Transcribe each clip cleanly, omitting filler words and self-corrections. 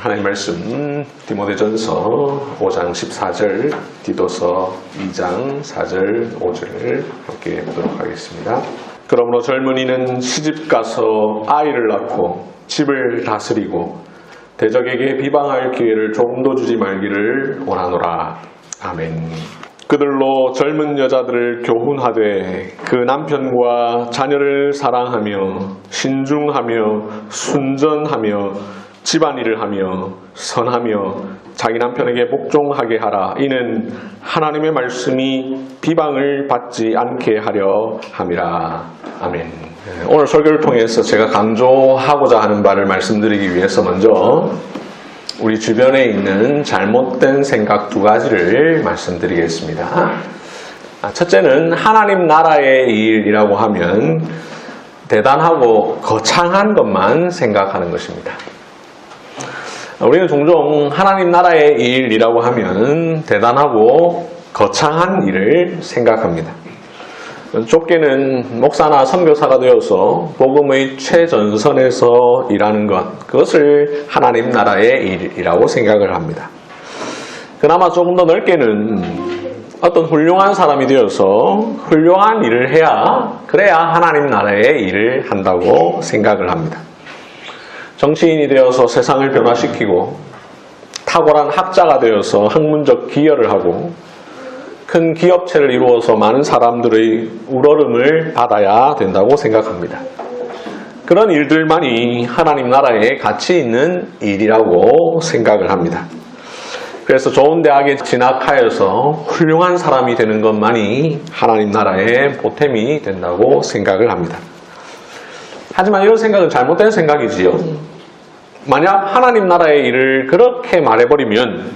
하나님 말씀 디모데전서 5장 14절, 디도서 2장 4절 5절을 함께 보도록 하겠습니다. 그러므로 젊은이는 시집가서 아이를 낳고 집을 다스리고 대적에게 비방할 기회를 조금도 주지 말기를 원하노라. 아멘. 그들로 젊은 여자들을 교훈하되 그 남편과 자녀를 사랑하며 신중하며 순전하며 집안일을 하며 선하며 자기 남편에게 복종하게 하라. 이는 하나님의 말씀이 비방을 받지 않게 하려 함이라. 아멘. 오늘 설교를 통해서 제가 강조하고자 하는 바를 말씀드리기 위해서 먼저 우리 주변에 있는 잘못된 생각 두 가지를 말씀드리겠습니다. 첫째는 하나님 나라의 일이라고 하면 대단하고 거창한 것만 생각하는 것입니다. 우리는 종종 하나님 나라의 일이라고 하면 대단하고 거창한 일을 생각합니다. 좁게는 목사나 선교사가 되어서 복음의 최전선에서 일하는 것, 그것을 하나님 나라의 일이라고 생각을 합니다. 그나마 조금 더 넓게는 어떤 훌륭한 사람이 되어서 훌륭한 일을 그래야 하나님 나라의 일을 한다고 생각을 합니다. 정치인이 되어서 세상을 변화시키고 탁월한 학자가 되어서 학문적 기여를 하고 큰 기업체를 이루어서 많은 사람들의 우러름을 받아야 된다고 생각합니다. 그런 일들만이 하나님 나라에 가치 있는 일이라고 생각을 합니다. 그래서 좋은 대학에 진학하여서 훌륭한 사람이 되는 것만이 하나님 나라의 보탬이 된다고 생각을 합니다. 하지만 이런 생각은 잘못된 생각이지요. 만약 하나님 나라의 일을 그렇게 말해버리면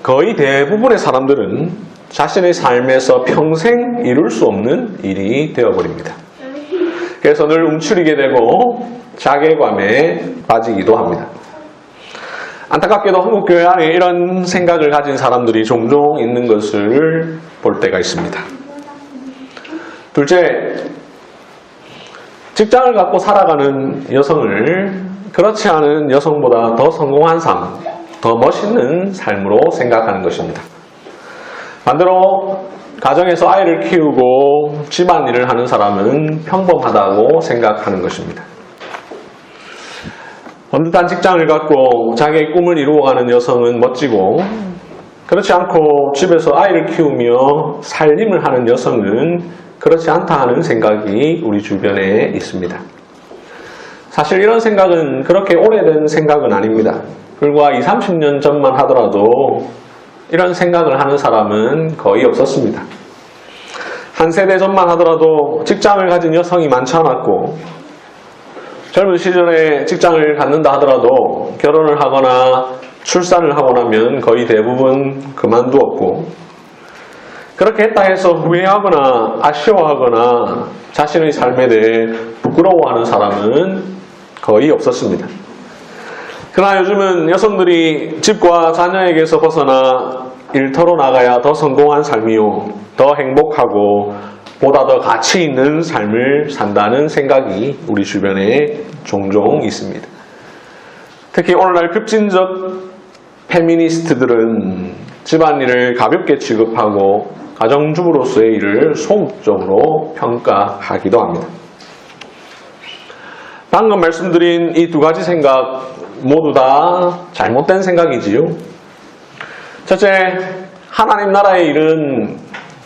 거의 대부분의 사람들은 자신의 삶에서 평생 이룰 수 없는 일이 되어버립니다. 그래서 늘 움츠리게 되고 자괴감에 빠지기도 합니다. 안타깝게도 한국 교회 안에 이런 생각을 가진 사람들이 종종 있는 것을 볼 때가 있습니다. 둘째, 직장을 갖고 살아가는 여성을 그렇지 않은 여성보다 더 성공한 삶, 더 멋있는 삶으로 생각하는 것입니다. 반대로 가정에서 아이를 키우고 집안일을 하는 사람은 평범하다고 생각하는 것입니다. 번듯한 직장을 갖고 자기의 꿈을 이루어가는 여성은 멋지고, 그렇지 않고 집에서 아이를 키우며 살림을 하는 여성은 그렇지 않다 하는 생각이 우리 주변에 있습니다. 사실 이런 생각은 그렇게 오래된 생각은 아닙니다. 불과 20, 30년 전만 하더라도 이런 생각을 하는 사람은 거의 없었습니다. 한 세대 전만 하더라도 직장을 가진 여성이 많지 않았고, 젊은 시절에 직장을 갖는다 하더라도 결혼을 하거나 출산을 하고 나면 거의 대부분 그만두었고, 그렇게 했다 해서 후회하거나 아쉬워하거나 자신의 삶에 대해 부끄러워하는 사람은 거의 없었습니다. 그러나 요즘은 여성들이 집과 자녀에게서 벗어나 일터로 나가야 더 성공한 삶이요, 더 행복하고 보다 더 가치 있는 삶을 산다는 생각이 우리 주변에 종종 있습니다. 특히 오늘날 급진적 페미니스트들은 집안일을 가볍게 취급하고 가정주부로서의 일을 소극적으로 평가하기도 합니다. 방금 말씀드린 이 두 가지 생각 모두 다 잘못된 생각이지요. 첫째, 하나님 나라의 일은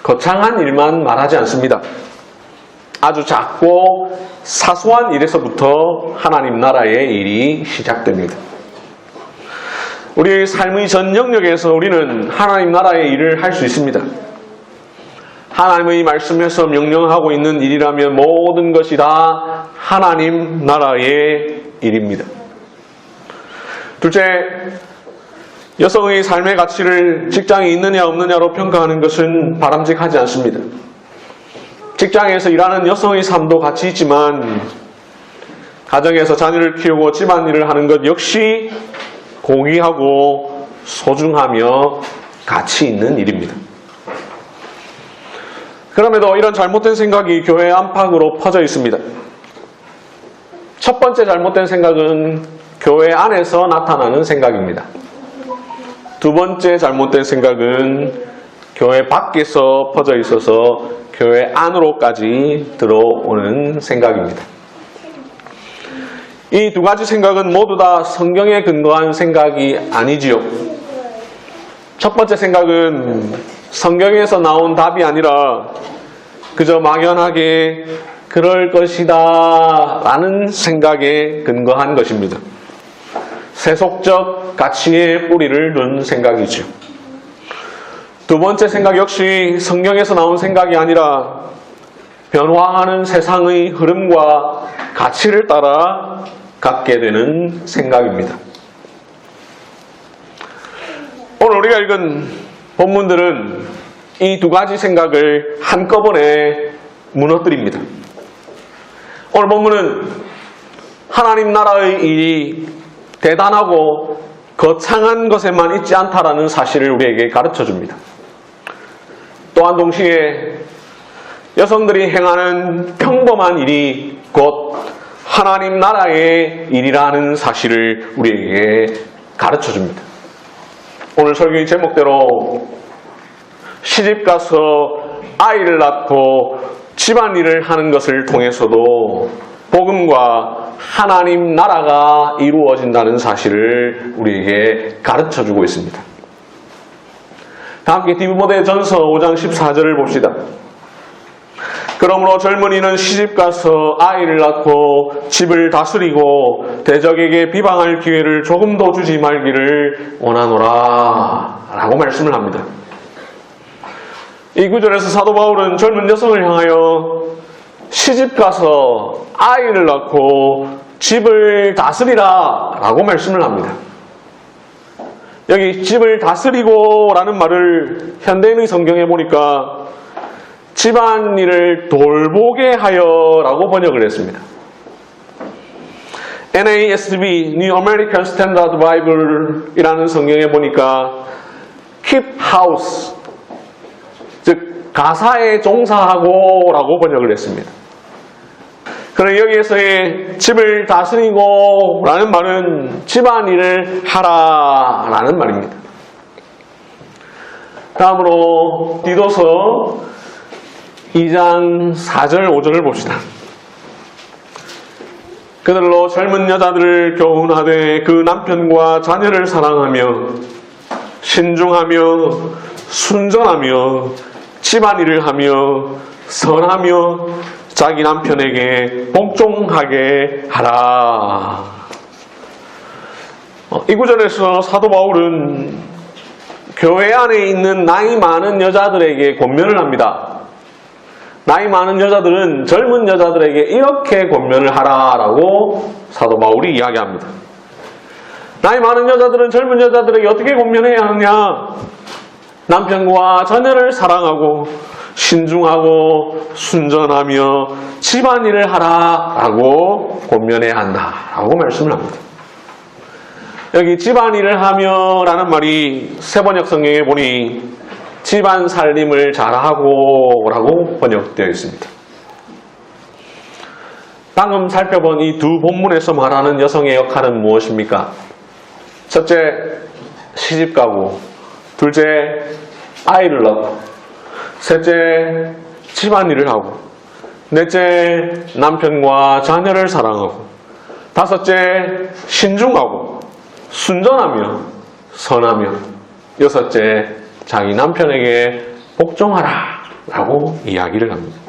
거창한 일만 말하지 않습니다. 아주 작고 사소한 일에서부터 하나님 나라의 일이 시작됩니다. 우리의 삶의 전 영역에서 우리는 하나님 나라의 일을 할 수 있습니다. 하나님의 말씀에서 명령하고 있는 일이라면 모든 것이 다 하나님 나라의 일입니다. 둘째, 여성의 삶의 가치를 직장에 있느냐 없느냐로 평가하는 것은 바람직하지 않습니다. 직장에서 일하는 여성의 삶도 가치 있지만 가정에서 자녀를 키우고 집안일을 하는 것 역시 고귀하고 소중하며 가치 있는 일입니다. 그럼에도 이런 잘못된 생각이 교회 안팎으로 퍼져 있습니다. 첫 번째 잘못된 생각은 교회 안에서 나타나는 생각입니다. 두 번째 잘못된 생각은 교회 밖에서 퍼져 있어서 교회 안으로까지 들어오는 생각입니다. 이 두 가지 생각은 모두 다 성경에 근거한 생각이 아니지요. 첫 번째 생각은 성경에서 나온 답이 아니라 그저 막연하게 그럴 것이다 라는 생각에 근거한 것입니다. 세속적 가치에 뿌리를 둔 생각이죠. 두 번째 생각 역시 성경에서 나온 생각이 아니라 변화하는 세상의 흐름과 가치를 따라 갖게 되는 생각입니다. 오늘 우리가 읽은 본문들은 이 두 가지 생각을 한꺼번에 무너뜨립니다. 오늘 본문은 하나님 나라의 일이 대단하고 거창한 것에만 있지 않다라는 사실을 우리에게 가르쳐 줍니다. 또한 동시에 여성들이 행하는 평범한 일이 곧 하나님 나라의 일이라는 사실을 우리에게 가르쳐 줍니다. 오늘 설교의 제목대로 시집가서 아이를 낳고 집안일을 하는 것을 통해서도 복음과 하나님 나라가 이루어진다는 사실을 우리에게 가르쳐주고 있습니다. 다 함께 디모데전서 5장 14절을 봅시다. 그러므로 젊은이는 시집가서 아이를 낳고 집을 다스리고 대적에게 비방할 기회를 조금도 주지 말기를 원하노라 라고 말씀을 합니다. 이 구절에서 사도 바울은 젊은 여성을 향하여 시집가서 아이를 낳고 집을 다스리라 라고 말씀을 합니다. 여기 집을 다스리고 라는 말을 현대인의 성경에 보니까 집안일을 돌보게 하여 라고 번역을 했습니다. NASB, New American Standard Bible 이라는 성경에 보니까 keep house, 즉 가사에 종사하고 라고 번역을 했습니다. 그럼 여기에서의 집을 다스리고 라는 말은 집안일을 하라 라는 말입니다. 다음으로 디도서 2장 4절 5절을 봅시다. 그들로 젊은 여자들을 교훈하되 그 남편과 자녀를 사랑하며 신중하며 순전하며 집안일을 하며 선하며 자기 남편에게 복종하게 하라. 이 구절에서 사도 바울은 교회 안에 있는 나이 많은 여자들에게 권면을 합니다. 나이 많은 여자들은 젊은 여자들에게 이렇게 권면을 하라라고 사도 바울이 이야기합니다. 나이 많은 여자들은 젊은 여자들에게 어떻게 권면해야 하느냐? 남편과 자녀를 사랑하고 신중하고 순전하며 집안일을 하라라고 권면해야 한다라고 말씀을 합니다. 여기 집안일을 하며 라는 말이 세번역 성경에 보니 집안 살림을 잘하고 라고 번역되어 있습니다. 방금 살펴본 이 두 본문에서 말하는 여성의 역할은 무엇입니까? 첫째, 시집가고, 둘째, 아이를 낳고, 셋째, 집안일을 하고, 넷째, 남편과 자녀를 사랑하고, 다섯째, 신중하고, 순전하며, 선하며, 여섯째, 자기 남편에게 복종하라 라고 이야기를 합니다.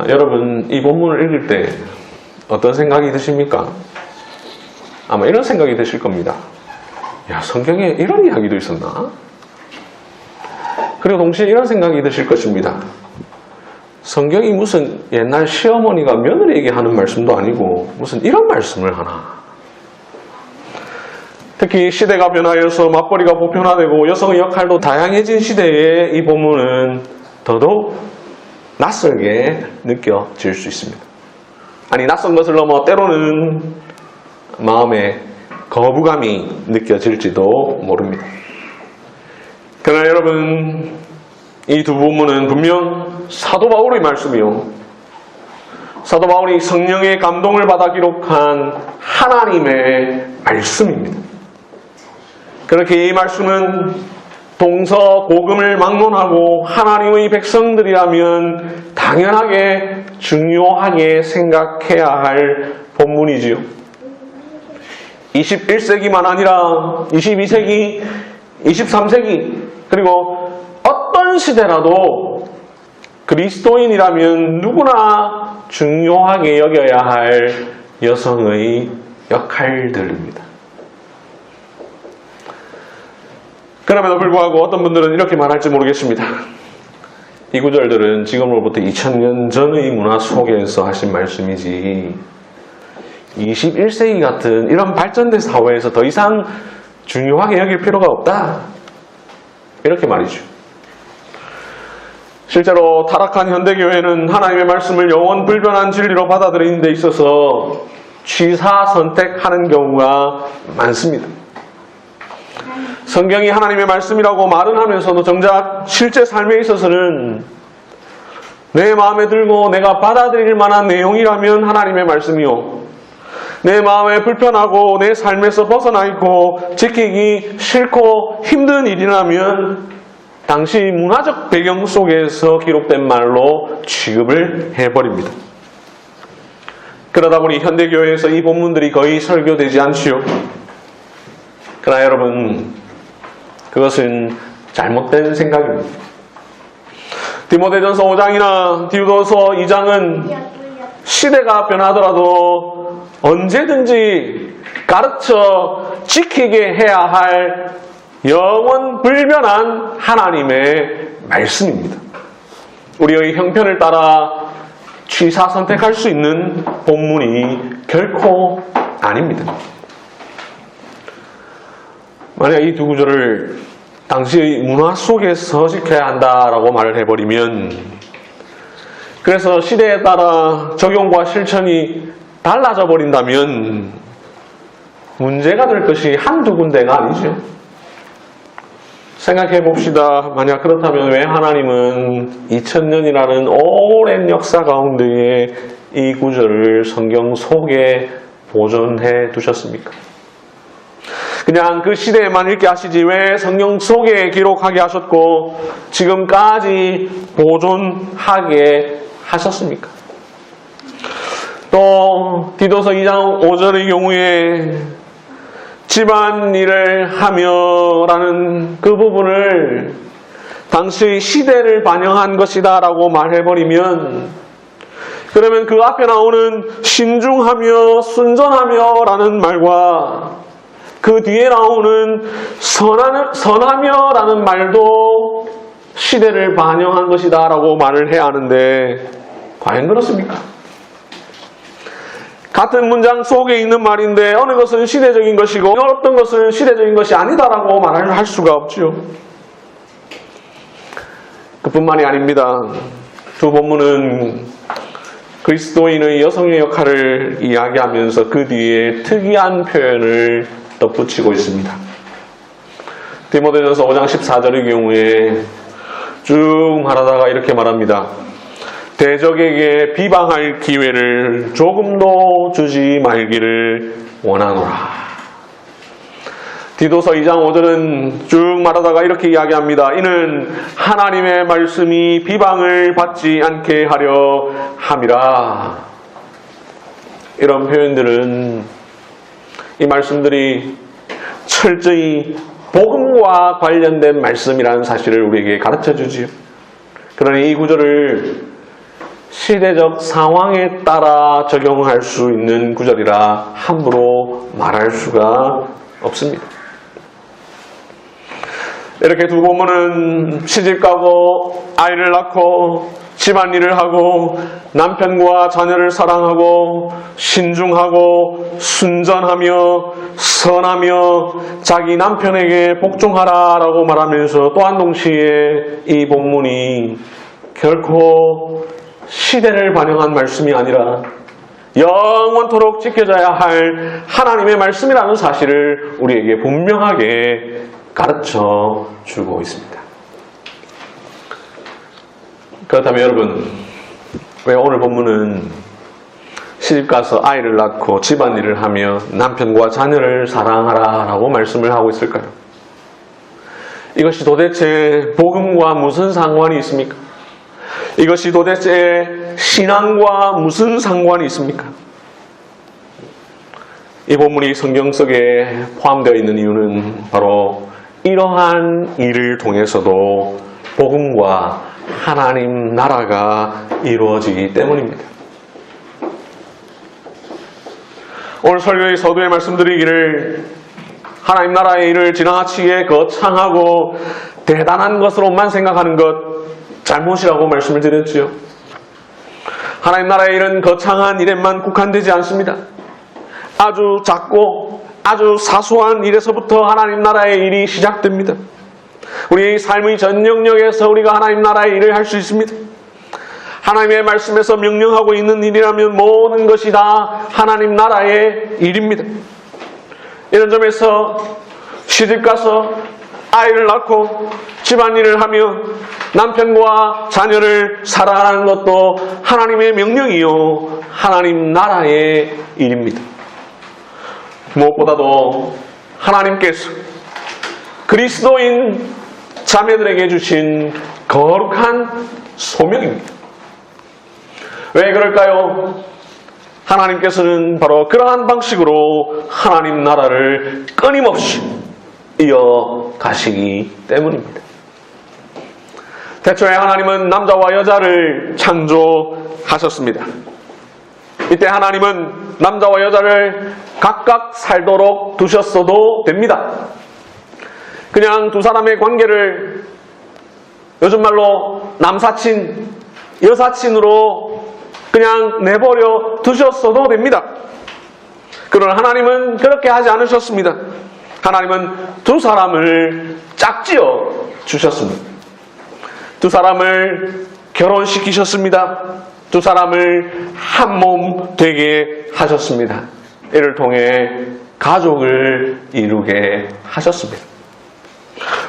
여러분, 이 본문을 읽을 때 어떤 생각이 드십니까? 아마 이런 생각이 드실 겁니다. 야, 성경에 이런 이야기도 있었나? 그리고 동시에 이런 생각이 드실 것입니다. 성경이 무슨 옛날 시어머니가 며느리에게 하는 말씀도 아니고 무슨 이런 말씀을 하나? 특히 시대가 변하여서 맞벌이가 보편화되고 여성의 역할도 다양해진 시대에 이 본문은 더더욱 낯설게 느껴질 수 있습니다. 아니, 낯선 것을 넘어 때로는 마음에 거부감이 느껴질지도 모릅니다. 그러나 여러분, 이 두 본문은 분명 사도 바울의 말씀이요, 사도 바울이 성령의 감동을 받아 기록한 하나님의 말씀입니다. 그렇게 이 말씀은 동서고금을 막론하고 하나님의 백성들이라면 당연하게 중요하게 생각해야 할 본문이지요. 21세기만 아니라 22세기, 23세기 그리고 어떤 시대라도 그리스도인이라면 누구나 중요하게 여겨야 할 여성의 역할들입니다. 그럼에도 불구하고 어떤 분들은 이렇게 말할지 모르겠습니다. 이 구절들은 지금으로부터 2000년 전의 문화 속에서 하신 말씀이지 21세기 같은 이런 발전된 사회에서 더 이상 중요하게 여길 필요가 없다. 이렇게 말이죠. 실제로 타락한 현대교회는 하나님의 말씀을 영원 불변한 진리로 받아들이는 데 있어서 취사 선택하는 경우가 많습니다. 성경이 하나님의 말씀이라고 말은 하면서도 정작 실제 삶에 있어서는 내 마음에 들고 내가 받아들일 만한 내용이라면 하나님의 말씀이요, 내 마음에 불편하고 내 삶에서 벗어나 있고 지키기 싫고 힘든 일이라면 당시 문화적 배경 속에서 기록된 말로 취급을 해버립니다. 그러다 보니 현대교회에서 이 본문들이 거의 설교되지 않지요. 그러나 여러분, 그것은 잘못된 생각입니다. 디모데전서 5장이나 디도서 2장은 시대가 변하더라도 언제든지 가르쳐 지키게 해야 할 영원 불변한 하나님의 말씀입니다. 우리의 형편을 따라 취사 선택할 수 있는 본문이 결코 아닙니다. 만약 이 두 구절을 당시의 문화 속에서 지켜야 한다라고 말을 해버리면, 그래서 시대에 따라 적용과 실천이 달라져 버린다면 문제가 될 것이 한두 군데가 아니죠. 생각해 봅시다. 만약 그렇다면 왜 하나님은 2000년이라는 오랜 역사 가운데에 이 구절을 성경 속에 보존해 두셨습니까? 그냥 그 시대에만 읽게 하시지 왜 성경 속에 기록하게 하셨고 지금까지 보존하게 하셨습니까? 또 디도서 2장 5절의 경우에 집안일을 하며 라는 그 부분을 당시 시대를 반영한 것이다 라고 말해버리면, 그러면 그 앞에 나오는 신중하며 순전하며 라는 말과 그 뒤에 나오는 선하며 라는 말도 시대를 반영한 것이다 라고 말을 해야 하는데 과연 그렇습니까? 같은 문장 속에 있는 말인데 어느 것은 시대적인 것이고 어떤 것은 시대적인 것이 아니다라고 말할 수가 없지요. 그뿐만이 아닙니다. 두 본문은 그리스도인의 여성의 역할을 이야기하면서 그 뒤에 특이한 표현을 덧붙이고 있습니다. 디모데전서 5장 14절의 경우에 쭉 말하다가 이렇게 말합니다. 대적에게 비방할 기회를 조금도 주지 말기를 원하노라. 디도서 2장 5절은 쭉 말하다가 이렇게 이야기합니다. 이는 하나님의 말씀이 비방을 받지 않게 하려 함이라. 이런 표현들은, 이 말씀들이 철저히 복음과 관련된 말씀이라는 사실을 우리에게 가르쳐 주지요. 그러니 이 구절을 시대적 상황에 따라 적용할 수 있는 구절이라 함부로 말할 수가 없습니다. 이렇게 두 본문은 시집가고 아이를 낳고 집안일을 하고 남편과 자녀를 사랑하고 신중하고 순전하며 선하며 자기 남편에게 복종하라라고 말하면서 또한 동시에 이 본문이 결코 시대를 반영한 말씀이 아니라 영원토록 지켜져야 할 하나님의 말씀이라는 사실을 우리에게 분명하게 가르쳐 주고 있습니다. 그렇다면 여러분, 왜 오늘 본문은 시집가서 아이를 낳고 집안일을 하며 남편과 자녀를 사랑하라 라고 말씀을 하고 있을까요? 이것이 도대체 복음과 무슨 상관이 있습니까? 이것이 도대체 신앙과 무슨 상관이 있습니까? 이 본문이 성경 속에 포함되어 있는 이유는 바로 이러한 일을 통해서도 복음과 하나님 나라가 이루어지기 때문입니다. 오늘 설교의 서두에 말씀드리기를 하나님 나라의 일을 지나치게 거창하고 대단한 것으로만 생각하는 것 잘못이라고 말씀을 드렸지요. 하나님 나라의 일은 거창한 일에만 국한되지 않습니다. 아주 작고 아주 사소한 일에서부터 하나님 나라의 일이 시작됩니다. 우리 삶의 전 영역에서 우리가 하나님 나라의 일을 할 수 있습니다. 하나님의 말씀에서 명령하고 있는 일이라면 모든 것이 다 하나님 나라의 일입니다. 이런 점에서 시집가서 아이를 낳고 집안일을 하며 남편과 자녀를 사랑하는 것도 하나님의 명령이요 하나님 나라의 일입니다. 무엇보다도 하나님께서 그리스도인 자매들에게 주신 거룩한 소명입니다. 왜 그럴까요? 하나님께서는 바로 그러한 방식으로 하나님 나라를 끊임없이 이어가시기 때문입니다. 태초에 하나님은 남자와 여자를 창조하셨습니다. 이때 하나님은 남자와 여자를 각각 살도록 두셨어도 됩니다. 그냥 두 사람의 관계를 요즘 말로 남사친, 여사친으로 그냥 내버려 두셨어도 됩니다. 그러나 하나님은 그렇게 하지 않으셨습니다. 하나님은 두 사람을 짝지어 주셨습니다. 두 사람을 결혼시키셨습니다. 두 사람을 한 몸 되게 하셨습니다. 이를 통해 가족을 이루게 하셨습니다.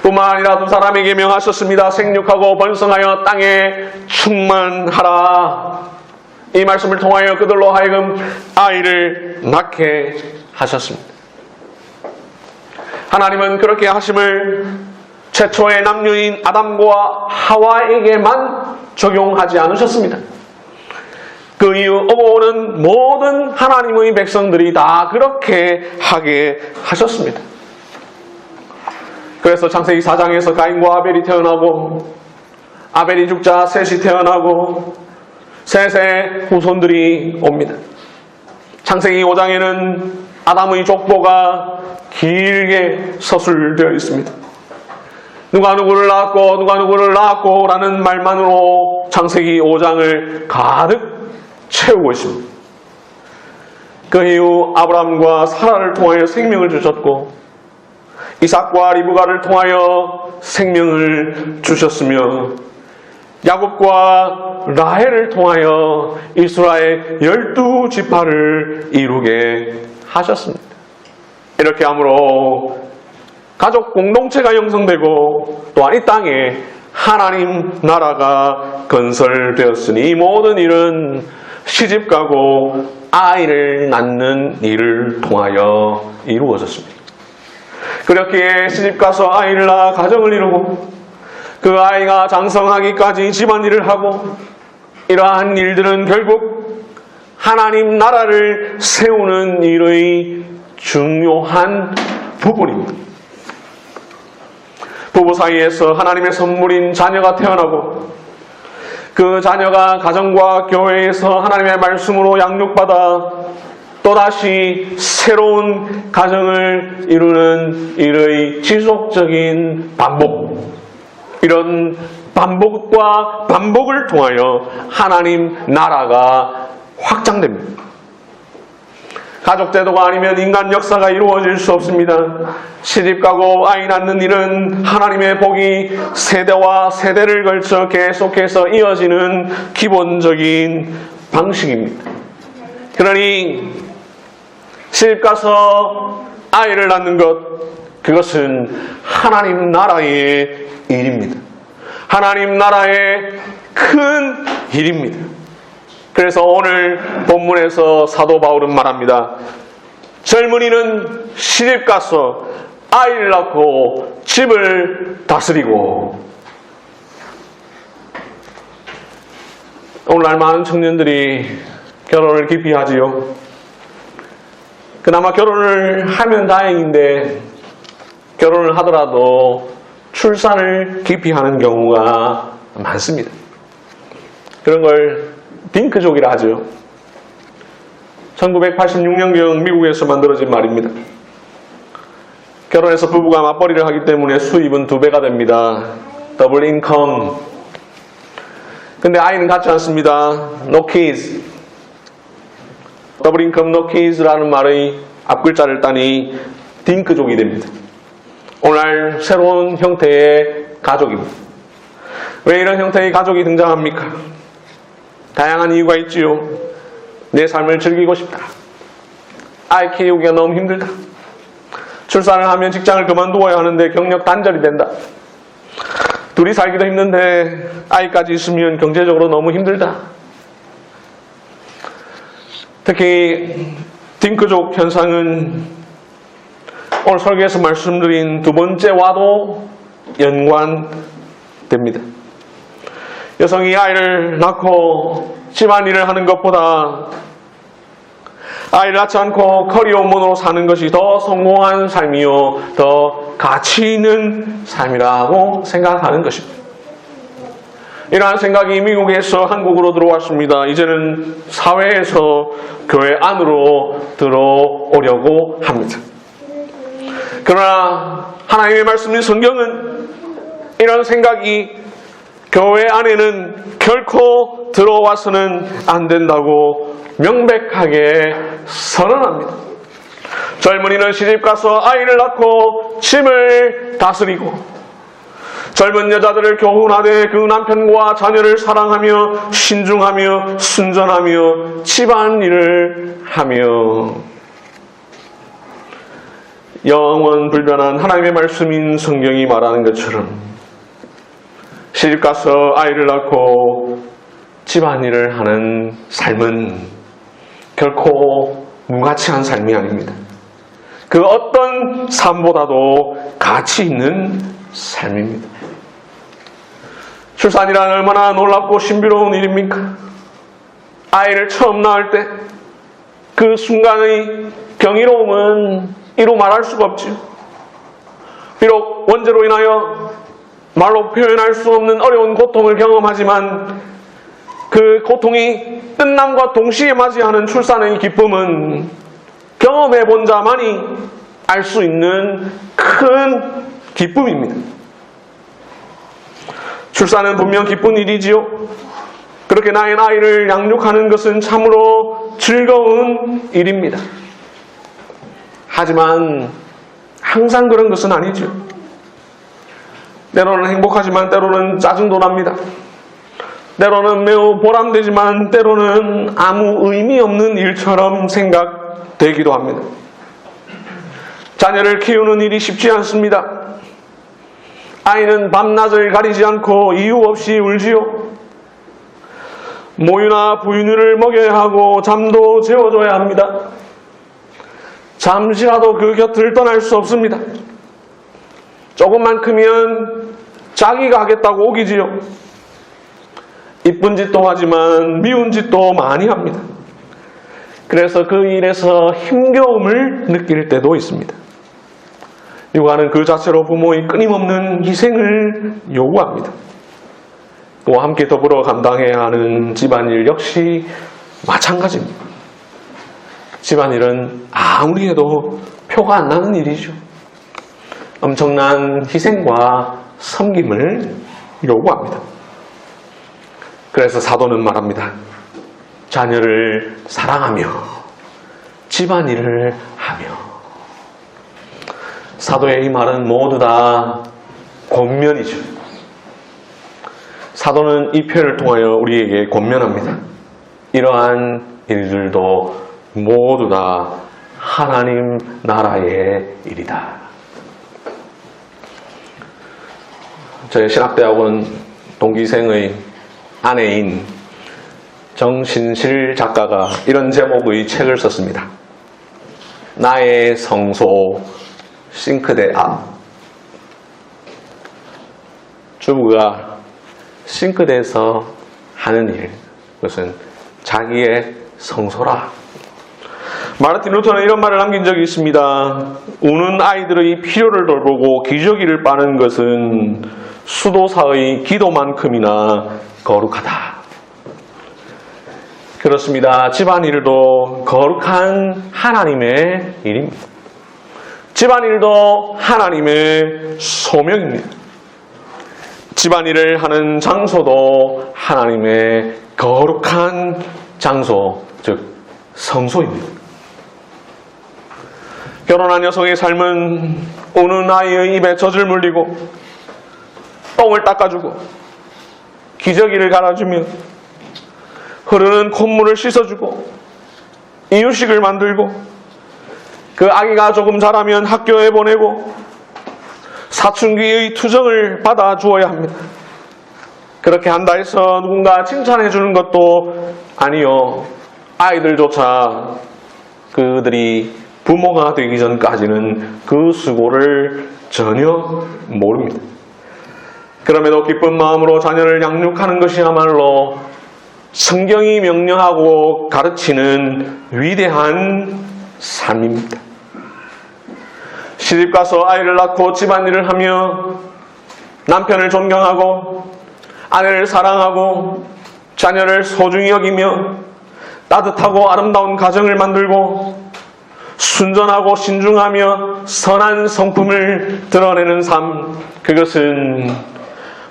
뿐만 아니라 두 사람에게 명하셨습니다. 생육하고 번성하여 땅에 충만하라. 이 말씀을 통하여 그들로 하여금 아이를 낳게 하셨습니다. 하나님은 그렇게 하심을 최초의 남녀인 아담과 하와에게만 적용하지 않으셨습니다. 그 이후 오는 모든 하나님의 백성들이 다 그렇게 하게 하셨습니다. 그래서 창세기 4장에서 가인과 아벨이 태어나고 아벨이 죽자 셋이 태어나고 셋의 후손들이 옵니다. 창세기 5장에는 아담의 족보가 길게 서술되어 있습니다. 누가 누구를 낳았고 누가 누구를 낳았고 라는 말만으로 창세기 5장을 가득 채우고 있습니다. 그 이후 아브라함과 사라를 통하여 생명을 주셨고 이삭과 리브가를 통하여 생명을 주셨으며 야곱과 라헬을 통하여 이스라엘 12지파를 이루게 하셨습니다. 이렇게 함으로 가족 공동체가 형성되고 또한 이 땅에 하나님 나라가 건설되었으니 이 모든 일은 시집가고 아이를 낳는 일을 통하여 이루어졌습니다. 그렇게 시집가서 아이를 낳아 가정을 이루고 그 아이가 장성하기까지 집안일을 하고 이러한 일들은 결국 하나님 나라를 세우는 일의 중요한 부분입니다. 부부 사이에서 하나님의 선물인 자녀가 태어나고 그 자녀가 가정과 교회에서 하나님의 말씀으로 양육받아 또다시 새로운 가정을 이루는 일의 지속적인 반복, 이런 반복과 반복을 통하여 하나님 나라가 확장됩니다. 가족 제도가 아니면 인간 역사가 이루어질 수 없습니다. 시집가고 아이 낳는 일은 하나님의 복이 세대와 세대를 걸쳐 계속해서 이어지는 기본적인 방식입니다. 그러니 시집가서 아이를 낳는 것, 그것은 하나님 나라의 일입니다. 하나님 나라의 큰 일입니다. 그래서 오늘 본문에서 사도 바울은 말합니다. 젊은이는 시집 가서 아이를 낳고 집을 다스리고. 오늘날 많은 청년들이 결혼을 기피하지요. 그나마 결혼을 하면 다행인데 결혼을 하더라도 출산을 기피하는 경우가 많습니다. 그런 걸 딩크족이라 하죠. 1986년경 미국에서 만들어진 말입니다. 결혼해서 부부가 맞벌이를 하기 때문에 수입은 2배가 됩니다. 더블 인컴. 근데 아이는 같지 않습니다. No kids. 더블 인컴 no kids라는 말의 앞글자를 따니 딩크족이 됩니다. 오늘날 새로운 형태의 가족입니다. 왜 이런 형태의 가족이 등장합니까? 다양한 이유가 있지요. 내 삶을 즐기고 싶다. 아이 키우기가 너무 힘들다. 출산을 하면 직장을 그만두어야 하는데 경력 단절이 된다. 둘이 살기도 힘든데 아이까지 있으면 경제적으로 너무 힘들다. 특히 딩크족 현상은 오늘 설교에서 말씀드린 두 번째와도 연관됩니다. 여성이 아이를 낳고 집안일을 하는 것보다 아이를 낳지 않고 커리어 우먼으로 사는 것이 더 성공한 삶이요, 더 가치 있는 삶이라고 생각하는 것입니다. 이러한 생각이 미국에서 한국으로 들어왔습니다. 이제는 사회에서 교회 안으로 들어오려고 합니다. 그러나 하나님의 말씀인 성경은 이런 생각이 교회 안에는 결코 들어와서는 안 된다고 명백하게 선언합니다. 젊은이는 시집가서 아이를 낳고 집을 다스리고, 젊은 여자들을 교훈하되 그 남편과 자녀를 사랑하며 신중하며 순전하며 집안일을 하며. 영원 불변한 하나님의 말씀인 성경이 말하는 것처럼 시집가서 아이를 낳고 집안일을 하는 삶은 결코 무가치한 삶이 아닙니다. 그 어떤 삶보다도 가치 있는 삶입니다. 출산이란 얼마나 놀랍고 신비로운 일입니까? 아이를 처음 낳을 때 그 순간의 경이로움은 이루 말할 수가 없죠. 비록 원죄로 인하여 말로 표현할 수 없는 어려운 고통을 경험하지만 그 고통이 끝남과 동시에 맞이하는 출산의 기쁨은 경험해 본 자만이 알 수 있는 큰 기쁨입니다. 출산은 분명 기쁜 일이지요. 그렇게 낳은 아이를 양육하는 것은 참으로 즐거운 일입니다. 하지만 항상 그런 것은 아니죠. 때로는 행복하지만 때로는 짜증도 납니다. 때로는 매우 보람되지만 때로는 아무 의미 없는 일처럼 생각되기도 합니다. 자녀를 키우는 일이 쉽지 않습니다. 아이는 밤낮을 가리지 않고 이유 없이 울지요. 모유나 부유를 먹여야 하고 잠도 재워줘야 합니다. 잠시라도 그 곁을 떠날 수 없습니다. 조금만 크면 자기가 하겠다고 오기지요. 이쁜 짓도 하지만 미운 짓도 많이 합니다. 그래서 그 일에서 힘겨움을 느낄 때도 있습니다. 육아는 그 자체로 부모의 끊임없는 희생을 요구합니다. 또 함께 더불어 감당해야 하는 집안일 역시 마찬가지입니다. 집안일은 아무리 해도 표가 안 나는 일이죠. 엄청난 희생과 섬김을 요구합니다. 그래서 사도는 말합니다. 자녀를 사랑하며 집안일을 하며. 사도의 이 말은 모두 다 권면이죠. 사도는 이 표현을 통하여 우리에게 권면합니다. 이러한 일들도 모두 다 하나님 나라의 일이다. 저희 신학대학원 동기생의 아내인 정신실 작가가 이런 제목의 책을 썼습니다. 나의 성소 싱크대 앞. 주부가 싱크대에서 하는 일, 그것은 자기의 성소라. 마르틴 루터는 이런 말을 남긴 적이 있습니다. 우는 아이들의 필요를 돌보고 기저귀를 빠는 것은 수도사의 기도만큼이나 거룩하다. 그렇습니다. 집안일도 거룩한 하나님의 일입니다. 집안일도 하나님의 소명입니다. 집안일을 하는 장소도 하나님의 거룩한 장소, 즉 성소입니다. 결혼한 여성의 삶은 우는 아이의 입에 젖을 물리고 똥을 닦아주고 기저귀를 갈아주며 흐르는 콧물을 씻어주고 이유식을 만들고 그 아기가 조금 자라면 학교에 보내고 사춘기의 투정을 받아주어야 합니다. 그렇게 한다 해서 누군가 칭찬해 주는 것도 아니요. 아이들조차 그들이 부모가 되기 전까지는 그 수고를 전혀 모릅니다. 그럼에도 기쁜 마음으로 자녀를 양육하는 것이야말로 성경이 명령하고 가르치는 위대한 삶입니다. 시집가서 아이를 낳고 집안일을 하며 남편을 존경하고 아내를 사랑하고 자녀를 소중히 여기며 따뜻하고 아름다운 가정을 만들고 순전하고 신중하며 선한 성품을 드러내는 삶, 그것은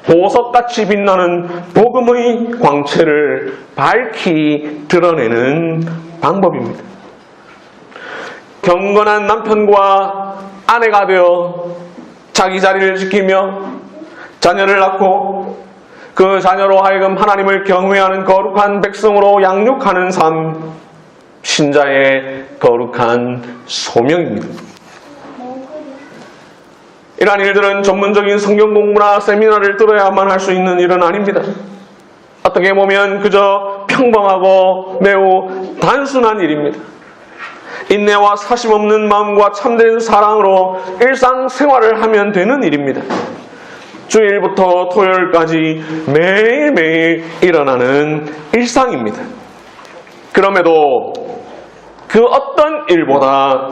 보석같이 빛나는 복음의 광채를 밝히 드러내는 방법입니다. 경건한 남편과 아내가 되어 자기 자리를 지키며 자녀를 낳고 그 자녀로 하여금 하나님을 경외하는 거룩한 백성으로 양육하는 삶, 신자의 거룩한 소명입니다. 이러한 일들은 전문적인 성경 공부나 세미나를 들어야만 할 수 있는 일은 아닙니다. 어떻게 보면 그저 평범하고 매우 단순한 일입니다. 인내와 사심 없는 마음과 참된 사랑으로 일상생활을 하면 되는 일입니다. 주일부터 토요일까지 매일매일 일어나는 일상입니다. 그럼에도 그 어떤 일보다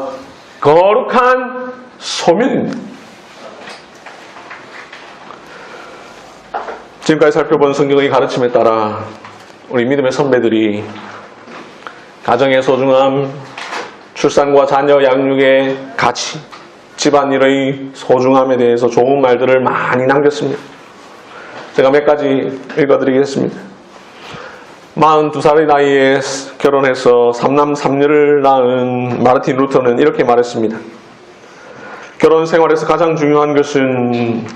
거룩한 소명입니다. 지금까지 살펴본 성경의 가르침에 따라 우리 믿음의 선배들이 가정의 소중함, 출산과 자녀 양육의 가치, 집안일의 소중함에 대해서 좋은 말들을 많이 남겼습니다. 제가 몇 가지 읽어드리겠습니다. 42살의 나이에 결혼해서 3남 3女를 낳은 마르틴 루터는 이렇게 말했습니다. 결혼 생활에서 가장 중요한 것은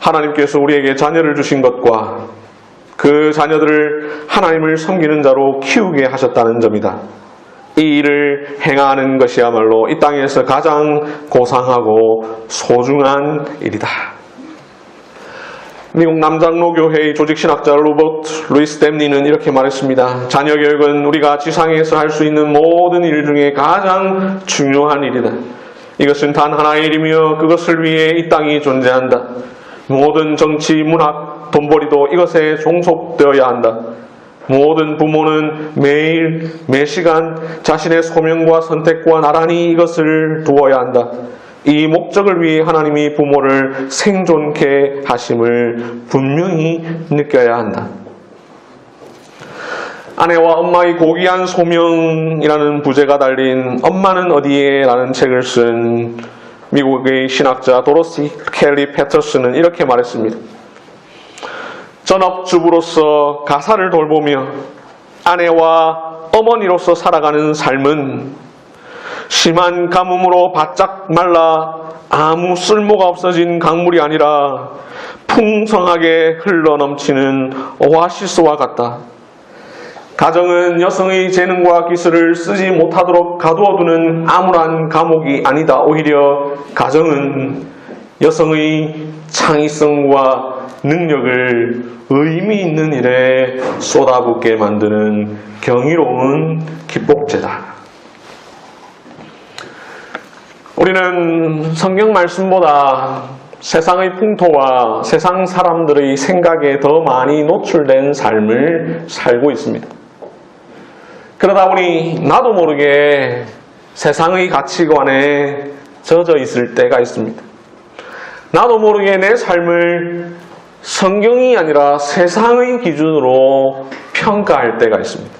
하나님께서 우리에게 자녀를 주신 것과 그 자녀들을 하나님을 섬기는 자로 키우게 하셨다는 점이다. 이 일을 행하는 것이야말로 이 땅에서 가장 고상하고 소중한 일이다. 미국 남장로교회의 조직신학자 로버트 루이스 댐니는 이렇게 말했습니다. 자녀 교육은 우리가 지상에서 할 수 있는 모든 일 중에 가장 중요한 일이다. 이것은 단 하나의 일이며 그것을 위해 이 땅이 존재한다. 모든 정치, 문학, 돈벌이도 이것에 종속되어야 한다. 모든 부모는 매일, 매시간 자신의 소명과 선택과 나란히 이것을 두어야 한다. 이 목적을 위해 하나님이 부모를 생존케 하심을 분명히 느껴야 한다. 아내와 엄마의 고귀한 소명이라는 부제가 달린 엄마는 어디에? 라는 책을 쓴 미국의 신학자 도로시 켈리 패터슨은 이렇게 말했습니다. 전업주부로서 가사를 돌보며 아내와 어머니로서 살아가는 삶은 심한 가뭄으로 바짝 말라 아무 쓸모가 없어진 강물이 아니라 풍성하게 흘러넘치는 오아시스와 같다. 가정은 여성의 재능과 기술을 쓰지 못하도록 가두어두는 암울한 감옥이 아니다. 오히려 가정은 여성의 창의성과 능력을 의미 있는 일에 쏟아붓게 만드는 경이로운 기복제다. 우리는 성경 말씀보다 세상의 풍토와 세상 사람들의 생각에 더 많이 노출된 삶을 살고 있습니다. 그러다 보니 나도 모르게 세상의 가치관에 젖어 있을 때가 있습니다. 나도 모르게 내 삶을 성경이 아니라 세상의 기준으로 평가할 때가 있습니다.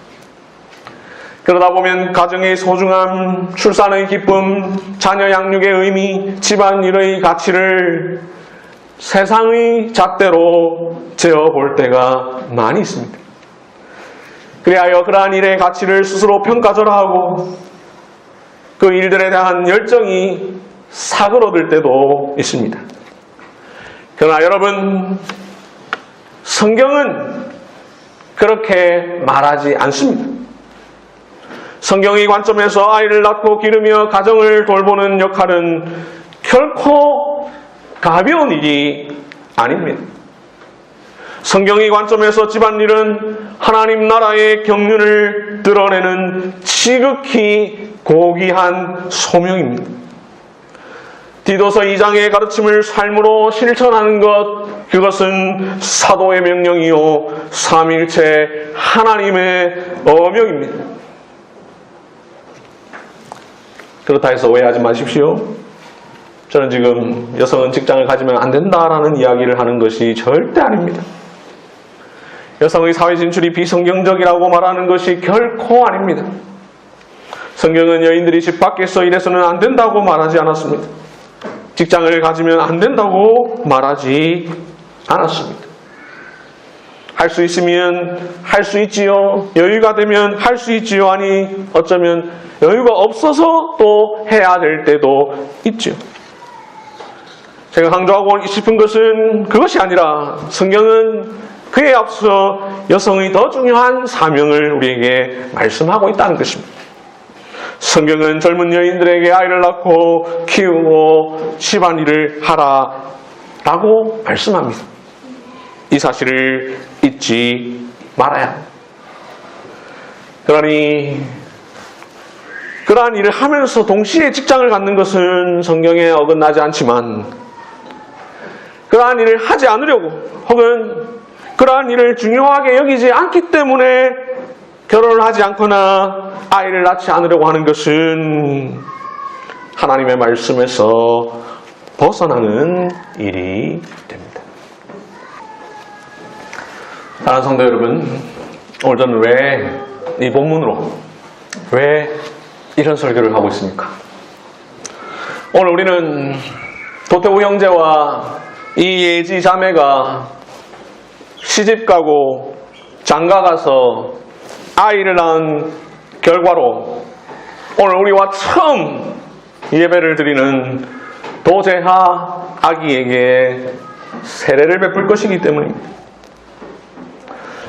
그러다 보면 가정의 소중함, 출산의 기쁨, 자녀 양육의 의미, 집안일의 가치를 세상의 잣대로 재어볼 때가 많이 있습니다. 그리하여 그러한 일의 가치를 스스로 평가절하하고 그 일들에 대한 열정이 사그러들 때도 있습니다. 그러나 여러분, 성경은 그렇게 말하지 않습니다. 성경의 관점에서 아이를 낳고 기르며 가정을 돌보는 역할은 결코 가벼운 일이 아닙니다. 성경의 관점에서 집안일은 하나님 나라의 경륜을 드러내는 지극히 고귀한 소명입니다. 디도서 2장의 가르침을 삶으로 실천하는 것, 그것은 사도의 명령이요 삼위일체 하나님의 어명입니다. 그렇다 해서 오해하지 마십시오. 저는 지금 여성은 직장을 가지면 안 된다라는 이야기를 하는 것이 절대 아닙니다. 여성의 사회 진출이 비성경적이라고 말하는 것이 결코 아닙니다. 성경은 여인들이 집 밖에서 일해서는 안 된다고 말하지 않았습니다. 직장을 가지면 안 된다고 말하지 않았습니다. 할 수 있으면 할 수 있지요. 여유가 되면 할 수 있지요. 아니 어쩌면 여유가 없어서 또 해야 될 때도 있죠. 제가 강조하고 싶은 것은 그것이 아니라 성경은 그에 앞서 여성의 더 중요한 사명을 우리에게 말씀하고 있다는 것입니다. 성경은 젊은 여인들에게 아이를 낳고 키우고 집안일을 하라라고 말씀합니다. 이 사실을 잊지 말아야 합니다. 그러니 그러한 일을 하면서 동시에 직장을 갖는 것은 성경에 어긋나지 않지만 그러한 일을 하지 않으려고 혹은 그러한 일을 중요하게 여기지 않기 때문에 결혼을 하지 않거나 아이를 낳지 않으려고 하는 것은 하나님의 말씀에서 벗어나는 일이 됩니다. 사랑하는 성도 여러분, 오늘 저는 왜 이 본문으로 왜 이런 설교를 하고 있습니까? 오늘 우리는 도태우 형제와 이예지 자매가 시집가고 장가가서 아이를 낳은 결과로 오늘 우리와 처음 예배를 드리는 도제하 아기에게 세례를 베풀 것이기 때문입니다.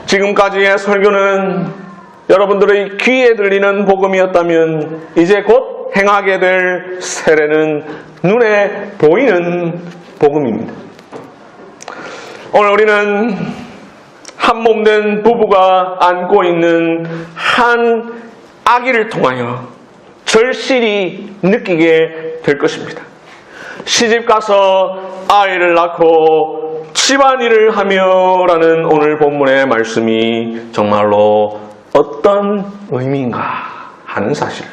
지금까지의 설교는 여러분들의 귀에 들리는 복음이었다면 이제 곧 행하게 될 세례는 눈에 보이는 복음입니다. 오늘 우리는 한 몸 된 부부가 안고 있는 한 아기를 통하여 절실히 느끼게 될 것입니다. 시집가서 아이를 낳고 집안일을 하며 라는 오늘 본문의 말씀이 정말로 어떤 의미인가 하는 사실.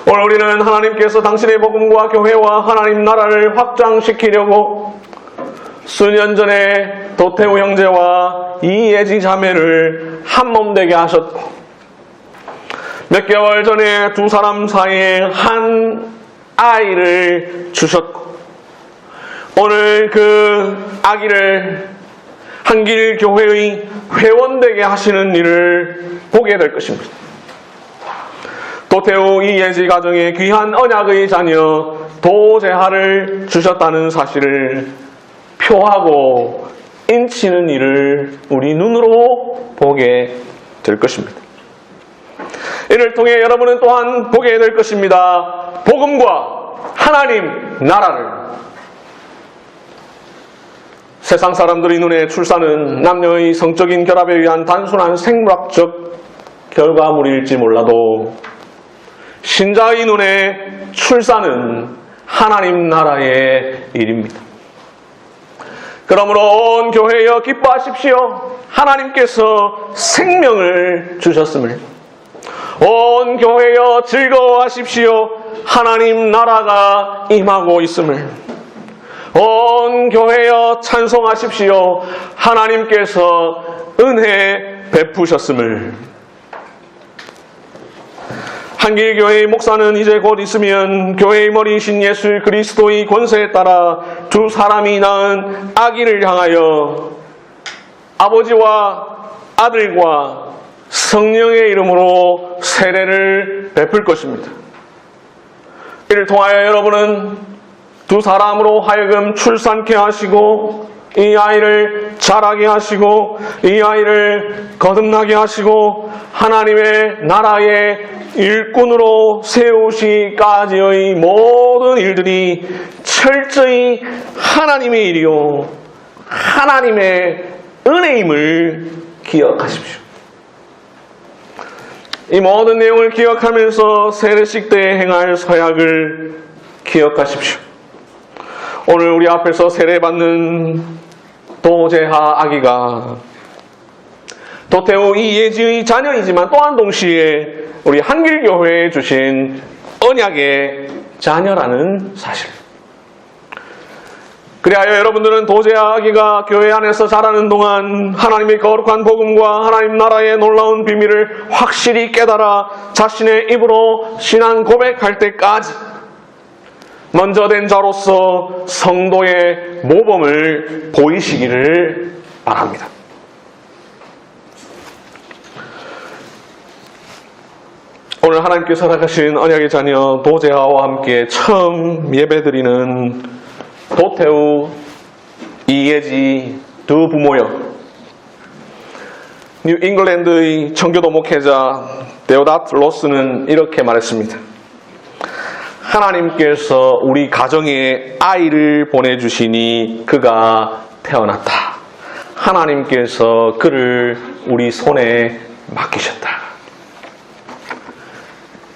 오늘 우리는 하나님께서 당신의 복음과 교회와 하나님 나라를 확장시키려고 수년 전에 도태우 형제와 이예지 자매를 한몸 되게 하셨고 몇 개월 전에 두 사람 사이에 한 아이를 주셨고 오늘 그 아기를 한길 교회의 회원되게 하시는 일을 보게 될 것입니다. 도태우 이예지 가정의 귀한 언약의 자녀 도제하를 주셨다는 사실을 표하고 인치는 일을 우리 눈으로 보게 될 것입니다. 이를 통해 여러분은 또한 보게 될 것입니다. 복음과 하나님 나라를 세상 사람들의 눈에 출산은 남녀의 성적인 결합에 의한 단순한 생물학적 결과물일지 몰라도 신자의 눈에 출산은 하나님 나라의 일입니다. 그러므로 온 교회여 기뻐하십시오. 하나님께서 생명을 주셨음을. 온 교회여 즐거워하십시오. 하나님 나라가 임하고 있음을. 온 교회여 찬송하십시오. 하나님께서 은혜 베푸셨음을. 한길교회의 목사는 이제 곧 있으면 교회의 머리이신 예수 그리스도의 권세에 따라 두 사람이 낳은 아기를 향하여 아버지와 아들과 성령의 이름으로 세례를 베풀 것입니다. 이를 통하여 여러분은 두 사람으로 하여금 출산케 하시고 이 아이를 자라게 하시고 이 아이를 거듭나게 하시고 하나님의 나라의 일꾼으로 세우시기까지의 모든 일들이 철저히 하나님의 일이요 하나님의 은혜임을 기억하십시오. 이 모든 내용을 기억하면서 세례식 때 행할 서약을 기억하십시오. 오늘 우리 앞에서 세례받는 도제하 아기가 도태우 이예지의 자녀이지만 또한 동시에 우리 한길교회에 주신 언약의 자녀라는 사실. 그리하여 여러분들은 도제하 아기가 교회 안에서 자라는 동안 하나님의 거룩한 복음과 하나님 나라의 놀라운 비밀을 확실히 깨달아 자신의 입으로 신앙 고백할 때까지 먼저 된 자로서 성도의 모범을 보이시기를 바랍니다. 오늘 하나님께서 허락하신 언약의 자녀 도제하와 함께 처음 예배드리는 도태우 이예지 두 부모여, 뉴 잉글랜드의 청교도 목회자 데오다트 로스는 이렇게 말했습니다. 하나님께서 우리 가정에 아이를 보내주시니 그가 태어났다. 하나님께서 그를 우리 손에 맡기셨다.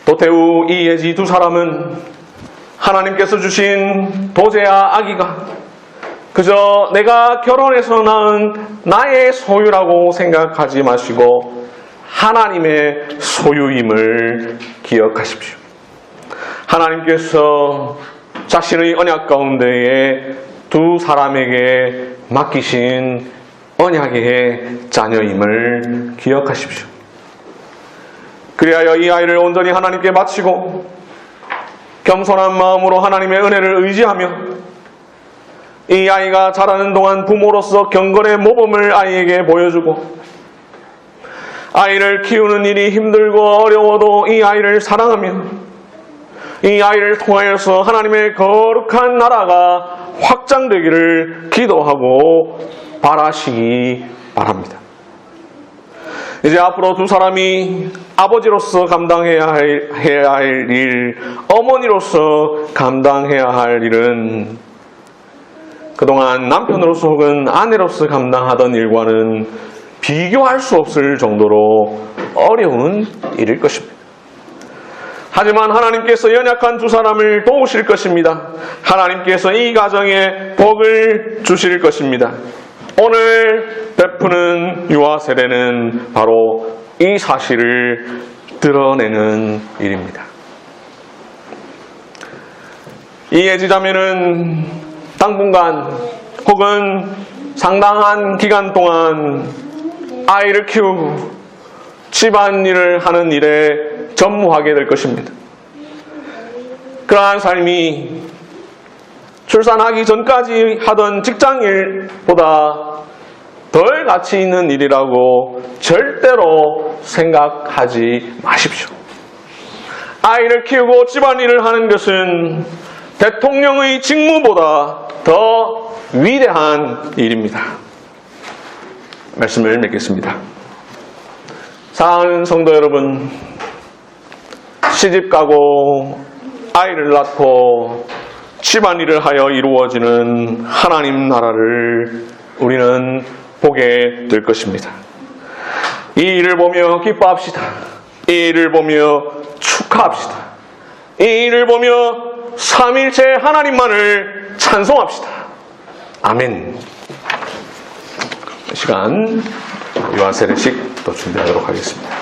도태우 이예지 두 사람은 하나님께서 주신 도제하 아기가 그저 내가 결혼해서 낳은 나의 소유라고 생각하지 마시고 하나님의 소유임을 기억하십시오. 하나님께서 자신의 언약 가운데에 두 사람에게 맡기신 언약의 자녀임을 기억하십시오. 그리하여 이 아이를 온전히 하나님께 바치고 겸손한 마음으로 하나님의 은혜를 의지하며 이 아이가 자라는 동안 부모로서 경건의 모범을 아이에게 보여주고 아이를 키우는 일이 힘들고 어려워도 이 아이를 사랑하며 이 아이를 통하여서 하나님의 거룩한 나라가 확장되기를 기도하고 바라시기 바랍니다. 이제 앞으로 두 사람이 아버지로서 감당해야 할 일, 어머니로서 감당해야 할 일은 그동안 남편으로서 혹은 아내로서 감당하던 일과는 비교할 수 없을 정도로 어려운 일일 것입니다. 하지만 하나님께서 연약한 두 사람을 도우실 것입니다. 하나님께서 이 가정에 복을 주실 것입니다. 오늘 베푸는 유아 세례는 바로 이 사실을 드러내는 일입니다. 이 예지자매는 당분간 혹은 상당한 기간 동안 아이를 키우고 집안일을 하는 일에 전무하게 될 것입니다. 그러한 삶이 출산하기 전까지 하던 직장일보다 덜 가치 있는 일이라고 절대로 생각하지 마십시오. 아이를 키우고 집안일을 하는 것은 대통령의 직무보다 더 위대한 일입니다. 말씀을 맺겠습니다. 사랑하는 성도 여러분, 시집가고 아이를 낳고 집안일을 하여 이루어지는 하나님 나라를 우리는 보게 될 것입니다. 이 일을 보며 기뻐합시다. 이 일을 보며 축하합시다. 이 일을 보며 삼일체 하나님만을 찬송합시다. 아멘. 이 시간 요한 세례식 또 준비하도록 하겠습니다.